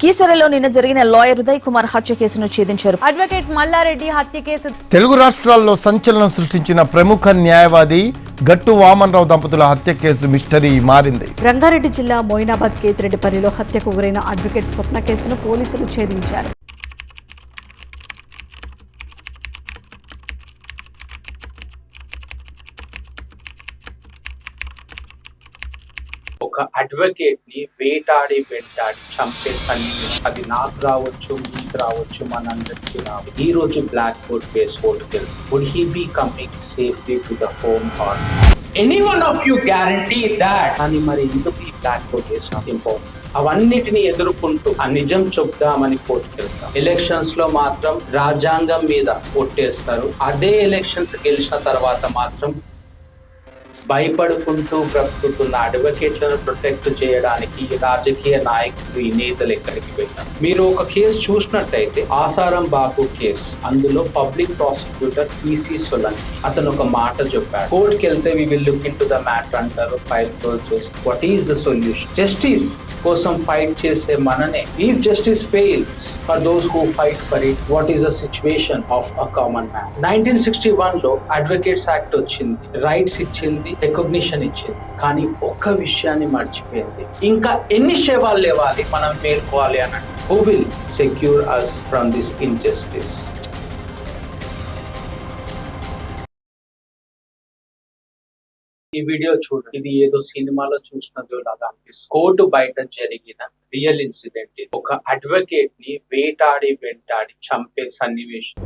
కీసరలో నిన్న జరిగిన లాయర్ ఉదయ్ కుమార్ హత్య కేసును ఛేదించారు. అడ్వకేట్ మల్లారెడ్డి హత్య కేసు తెలుగు రాష్ట్రాల్లో సంచలనం సృష్టించిన ప్రముఖ న్యాయవాది గట్టు వామన్రావు దంపతుల హత్య కేసు మిస్టరీ మారింది. రంగారెడ్డి జిల్లా మోయినాబాద్ కేతిరెడ్డిపల్లిలో హత్యకు గురైన అడ్వకేట్ స్వప్న కేసును పోలీసులు ఛేదించారు. ఒక అడ్వకేట్ ని వేటాడి చంపే సన్నివేశం అది నాకు రావచ్చు, మీకు రావచ్చు, మనందరికీ రావు. ఈ రోజు బ్లాక్ కోట్ కేసు కోర్టుకి would he be coming safely to the home or any one of you guarantee that అని మరి ఎందుకు ఈ బ్లాక్ కోట్ కేసు నాకు ఇంపార్టెంట్? అవన్నిటిని ఎదుర్కొంటూ ఆ నిజం చెప్దామని కోర్టుకి వెళ్తాం. ఎలక్షన్స్ లో మాత్రం రాజ్యాంగం మీద ఒట్టేస్తారు. అదే ఎలక్షన్స్ గెలిచిన తర్వాత మాత్రం భయపడుకుంటూ బ్రతుకుతున్న అడ్వకేట్లను ప్రొటెక్ట్ చేయడానికి రాజకీయ నాయకులు ఈ నేతలు ఎక్కడికి వెళ్ళారు. మీరు ఒక కేసు చూసినట్టయితే ఆసారం బాబు కేసు, అందులో పబ్లిక్ ప్రాసిక్యూటర్ పిసి సోలంకి అతను ఒక మాట చెప్పాడు. కోర్టుకి వెళ్తే we will look into the matter అంటారు, ఫైల్ క్లోజ్ చేస్తారు. What is the solution? Justice కోసం ఫైట్ చేసే మననే if justice fails for those who fight for it, what is the situation of a common man? 1961 లో advocates act వచ్చింది, rights ఇచ్చింది, recognition ఇచ్చింది. కానీ ఒక్క విషయాన్ని మర్చిపోయింది. ఇంకా ఎన్ని సేవలు లేవాలి మనం మేల్కోవాలి అని. Who will secure us from this injustice? ఈ వీడియో చూడండి, ఇది ఏదో సినిమాలో చూసినదో లాగా అనిపిస్తుంది. కోర్టు బయట జరిగిన రియల్ ఇన్సిడెంట్. ఒక అడ్వకేట్ ని వేటాడి చంపే సన్నివేశం.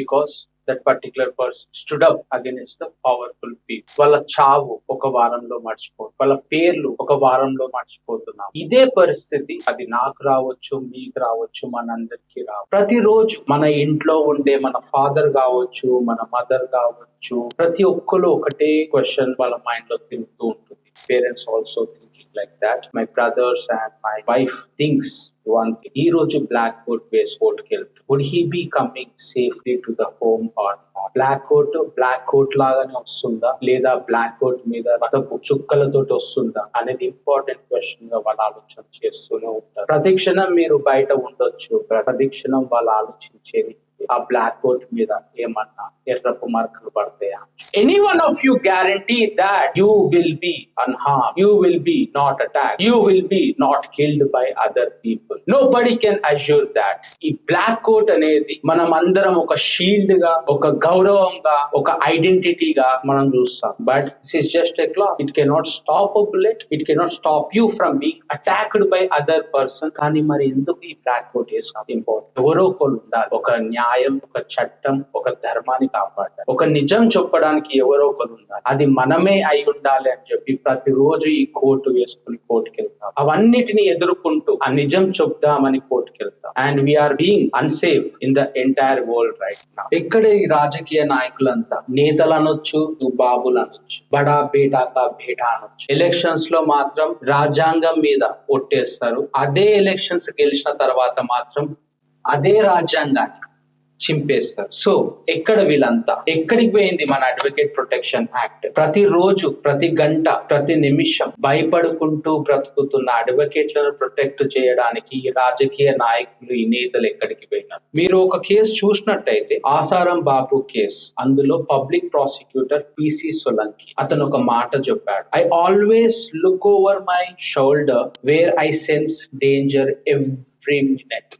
Because that particular person stood up against the powerful people. వాళ్ళ చావు ఒక వారంలో మర్చిపోతుంది, వాళ్ళ పేర్లు ఒక వారంలో మర్చిపోతున్నాం. ఇదే పరిస్థితి అది నాకు రావచ్చు, మీకు రావచ్చు, మనందరికీ రావచ్చు. ప్రతిరోజు మన ఇంట్లో ఉండే మన ఫాదర్ కావచ్చు, మన మదర్ కావచ్చు, ప్రతి ఒక్కరు ఒకటే క్వశ్చన్ వాళ్ళ మైండ్ లో తిరుగుతూ ఉంటుంది. Parents also thinking like that. My brothers and my wife thinks one thing. ఈ రోజు బ్లాక్ కోట్ కేసు కోర్టుకి వెళ్తారు. Would he be coming safely to the home or not? Black coat లాగానే వస్తుందా, లేదా బ్లాక్ కోట్ మీద రక్తపు చుక్కలతో వస్తుందా అనేది ఇంపార్టెంట్ క్వశ్చన్ గా వాళ్ళు ఆలోచన చేస్తూనే ఉంటారు. ప్రతిక్షణం మీరు బయట ఉండొచ్చు, ప్రతిక్షణం వాళ్ళు ఆలోచించేది ఆ బ్లాక్ కోట్ మీద ఏమన్నా ఎర్రపు మార్కులు పడతాయా? Any one of you guarantee that you will be unharmed, you will be not attack, you will be not killed by other people. Nobody can assure that. ఈ బ్లాక్ కోట్ అనేది మనం అందరం ఒక షీల్డ్ గా, ఒక గౌరవంగా, ఒక ఐడెంటిటీగా మనం చూస్తాం. But this is just a clock. It cannot stop a bullet, it cannot stop you from being attacked by other person. కానీ మరి ఎందుకు ఈ బ్లాక్ కోట్ వేసుకోవడం ఇంపార్టెంట్? ఎవరో ఒకరు ఉండాలి, ఒక న్యాయం, ఒక చట్టం, ఒక ధర్మాన్ని కాపాడాలి, ఒక నిజం చెప్పడానికి ఎవరో ఒకరు ఉండాలి. అది మనమే అయి ఉండాలి అని చెప్పి ప్రతిరోజు ఈ కోర్టు వేసుకుని కోర్టుకి వెళ్తాం. అవన్నిటిని ఎదుర్కొంటూ ఆ నిజం చెప్దామని కోర్టుకి వెళ్తాం. And we are being unsafe in the entire world right now. ఇక్కడ ఈ రాజకీయ నాయకులంతా నేతలు అనొచ్చు, బాబులు అనొచ్చు, బడా బేటా కా బేటా అనొచ్చు. ఎలక్షన్స్ లో మాత్రం రాజ్యాంగం మీద ఒట్టేస్తారు. అదే ఎలక్షన్స్ గెలిచిన తర్వాత మాత్రం అదే రాజ్యాంగాన్ని చింపేస్తారు. సో ఎక్కడ వీళ్ళంతా ఎక్కడికి పోయింది మన అడ్వకేట్ ప్రొటెక్షన్ యాక్ట్? ప్రతిరోజు, ప్రతి గంట, ప్రతి నిమిషం భయపడుకుంటూ బ్రతుకుతున్న అడ్వకేట్లను ప్రొటెక్ట్ చేయడానికి ఈ రాజకీయ నాయకులు, ఈ నేతలు ఎక్కడికి పోయినారు? మీరు ఒక కేసు చూసినట్టయితే ఆసారం బాబు కేసు, అందులో పబ్లిక్ ప్రాసిక్యూటర్ పిసి సోలంకి అతను ఒక మాట చెప్పాడు. I always look over my shoulder where I sense danger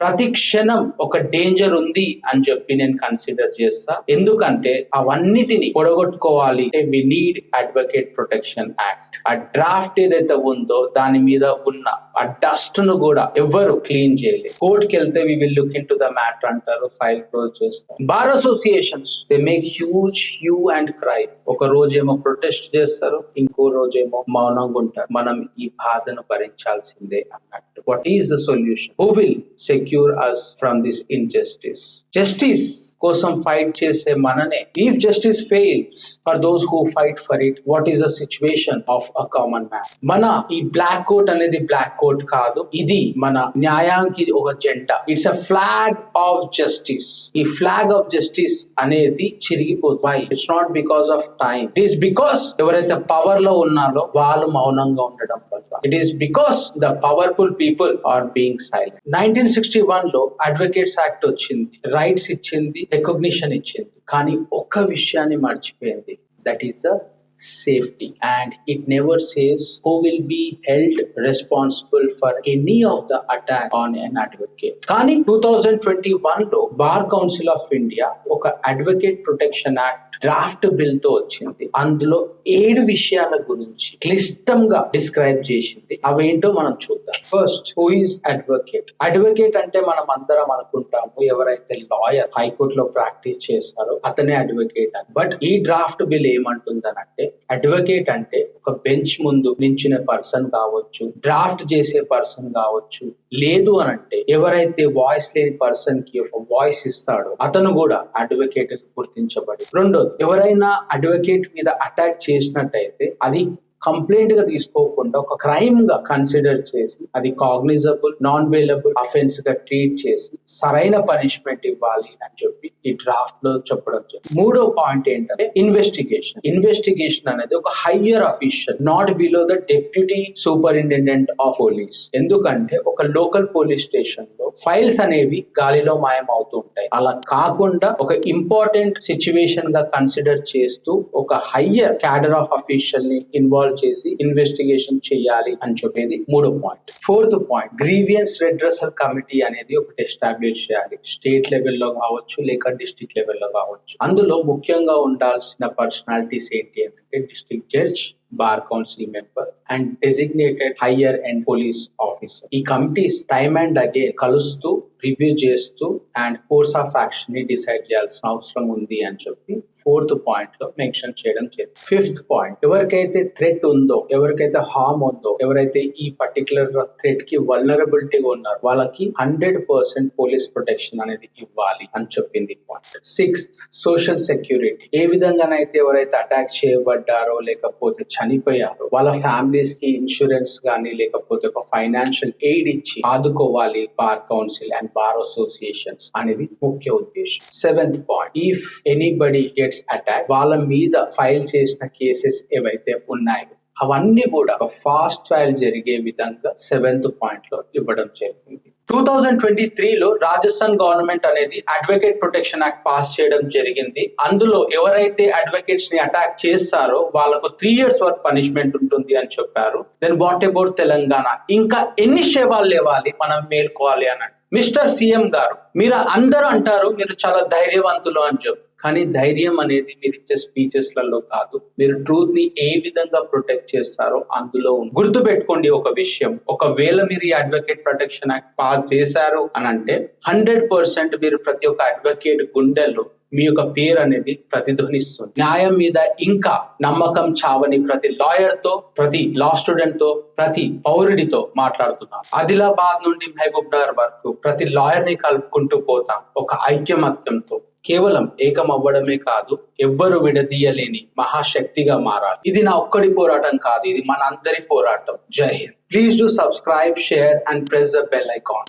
ప్రతి క్షణం ఒక డేంజర్ ఉంది అని చెప్పి నేను కన్సిడర్ చేస్తా. ఎందుకంటే అవన్నిటిని పొడగొట్టుకోవాలి. We need advocate protection act. ఆ డ్రాఫ్ట్ ఏదైతే ఉందో దాని మీద ఉన్న ఆ డస్ట్ ను కూడా ఎవరు క్లీన్ చేయలేదు. కోర్టుకి వెళ్తే we will look into the matter అంటారు, ఫైల్ క్లోజ్ చేస్తారు. Bar associations they make huge hue and cry. ఒక రోజేమో ప్రొటెస్ట్ చేస్తారు, ఇంకో రోజేమో మౌనంగా ఉంటారు. మనం ఈ బాధను భరించాల్సిందే అన్నట్టు. What is the solution? Who will secure us from this injustice? Justice కోసం ఫైట్ చేసే మననే if justice fails for those who fight for it, what is the situation of a common man? మన ఈ బ్లాక్ కోట్ అనేది black coat high court కాదు, ఇది మన న్యాయానికి ఒక జెండా. It's a flag of justice. ఈ ఫ్లాగ్ ఆఫ్ జస్టిస్ అనేది చిరిగిపోతాయి. It's not because of time, it is because ఎవరైతే పవర్ లో ఉన్నారో వాళ్ళు మౌనంగా ఉండడం వల్ల. It is because the powerful people are being silent. 1961 లో అడ్వకేట్స్ యాక్ట్ వచ్చింది, రైట్స్ ఇచ్చింది, రికగ్నిషన్ ఇచ్చింది. కానీ ఒక్క విషయాన్ని మర్చిపోయింది, that is the safety, and it never says who will be held responsible for any of the attack on an advocate. కానీ 2021 లో బార్ కౌన్సిల్ ఆఫ్ ఇండియా ఒక advocate protection act draft bill తో వచ్చింది. అందులో 7 విషయాల గురించి క్లిష్టంగా డిస్క్రైబ్ చేసింది. అవేంటో మనం చూద్దాం. First, who is advocate? Advocate అంటే మనం అందరం అనుకుంటాము ఎవరైతే లాయర్ హైకోర్టులో ప్రాక్టీస్ చేస్తారో అతనే అడ్వకేట్ అని. బట్ ఈ డ్రాఫ్ట్ బిల్ ఏమంటుందనంటే అడ్వకేట్ అంటే ఒక బెంచ్ ముందు నించిన పర్సన్ కావచ్చు, డ్రాఫ్ట్ చేసే పర్సన్ కావచ్చు, లేదు అని అంటే ఎవరైతే వాయిస్ లేని పర్సన్ కి ఒక వాయిస్ ఇస్తాడో అతను కూడా అడ్వకేట్ గుర్తించబడి. రెండోది, ఎవరైనా అడ్వకేట్ మీద అటాక్ చేసినట్టయితే అది కంప్లైంట్ గా తీసుకోకుండా ఒక క్రైమ్ గా కన్సిడర్ చేసి అది కాగ్నిజబుల్, నాన్ బెయిలబుల్ అఫెన్స్ గా ట్రీట్ చేసి సరైన పనిష్మెంట్ ఇవ్వాలి అని చెప్పి ఈ డ్రాఫ్ట్ లో చెప్పడం జరిగింది. మూడో పాయింట్ ఏంటంటే ఇన్వెస్టిగేషన్. ఇన్వెస్టిగేషన్ అనేది ఒక higher official, not below the deputy superintendent of police. ఎందుకంటే ఒక లోకల్ పోలీస్ స్టేషన్ లో ఫైల్స్ అనేవి గాలిలో మాయం అవుతూ ఉంటాయి. అలా కాకుండా ఒక ఇంపార్టెంట్ సిచ్యువేషన్ గా కన్సిడర్ చేస్తూ ఒక హయ్యర్ క్యాడర్ ఆఫ్ అఫీషియల్ ని ఇన్వాల్వ్ చేసి ఇన్వెస్టిగేషన్ చేయాలి అని చెప్పేది మూడో point. Fourth point, grievance redressal committee అనేది ఒకటి ఎస్టాబ్లిష్ చేయాలి. స్టేట్ లెవెల్లో కావచ్చు లేక డిస్ట్రిక్ట్ లెవెల్లో కావచ్చు. అందులో ముఖ్యంగా ఉండాల్సిన పర్సనాలిటీస్ ఏంటి అంటే district judge, bar council member and designated higher and police officer. ఈ కమిటీస్ టైమ్ అండ్ అగైన్ కలుస్తూ రివ్యూ చేస్తూ అండ్ కోర్స్ ఆఫ్ యాక్షన్ ని డిసైడ్ చేయాల్సిన అవసరం ఉంది అని చెప్పి ఫోర్త్ పాయింట్ లో మెన్షన్ చేయడం జరిగింది. ఫిఫ్త్ పాయింట్, ఎవరికైతే థ్రెట్ ఉందో, ఎవరికైతే హార్మ్ ఉందో, ఎవరైతే ఈ పర్టికులర్ థ్రెట్ కి వల్నరబిలిటీగా ఉన్నారో వాళ్ళకి 100% పోలీస్ ప్రొటెక్షన్ అనేది ఇవ్వాలి అని చెప్పింది పాయింట్. Sixth, social security. ఏ విధంగానైతే ఎవరైతే అటాక్ చేయబడ్డారో లేకపోతే చనిపోయారో వాళ్ళ ఫ్యామిలీస్ కి ఇన్సూరెన్స్ గానీ లేకపోతే ఒక ఫైనాన్షియల్ ఎయిడ్ ఇచ్చి ఆదుకోవాలి bar council and bar associations అనేది ముఖ్య ఉద్దేశం. Seventh point, if anybody gets attack, వాళ్ళ మీద ఫైల్ చేసిన కేసెస్ ఏవైతే ఉన్నాయో అవన్నీ కూడా ఫాస్ట్ ట్రయల్ జరిగే విధంగా 7th పాయింట్ లో ఇవ్వడం జరిగింది. 2023లో రాజస్థాన్ గవర్నమెంట్ అనేది అడ్వకేట్ ప్రొటెక్షన్ యాక్ట్ పాస్ చేయడం జరిగింది. అందులో ఎవరైతే అడ్వకేట్స్ ని అటాక్ చేస్తారో వాళ్ళకు 3 years వరకు పనిష్మెంట్ ఉంటుంది అని చెప్పారు. Then what about Telangana? ఇంకా ఎన్ని శవాలు లేవాలి, మనం మేల్కోవాలి అన్నట్టు. మిస్టర్ సీఎం గారు, మీరు అందరూ అంటారు మీరు చాలా ధైర్యవంతులు అని చెప్పి, కానీ ధైర్యం అనేది మీరు ఇచ్చే స్పీచెస్ లలో కాదు, మీరు ట్రూత్ ని ఏ విధంగా ప్రొటెక్ట్ చేస్తారో అందులో ఉంది. గుర్తు పెట్టుకోండి ఒక విషయం, ఒకవేళ మీరు ఈ అడ్వకేట్ ప్రొటెక్షన్ యాక్ట్ పాస్ చేశారు అని అంటే 100% మీరు ప్రతి ఒక్క అడ్వకేట్ గుండెల్లో మీ యొక్క పేరు అనేది ప్రతిధ్వనిస్తుంది. న్యాయం మీద ఇంకా నమ్మకం చావని ప్రతి లాయర్ తో, ప్రతి లా స్టూడెంట్ తో, ప్రతి పౌరుడితో మాట్లాడుతున్నాం. ఆదిలాబాద్ నుండి మహబూబ్ నగర్ వరకు ప్రతి లాయర్ ని కలుపుకుంటూ పోతాం ఒక ఐక్యమత్యంతో. కేవలం ఏకం అవ్వడమే కాదు, ఎవ్వరు విడదీయలేని మహాశక్తిగా మారాలి. ఇది నా ఒక్కడి పోరాటం కాదు, ఇది మన అందరి పోరాటం. జై Hind. Please do subscribe, share and press the bell icon.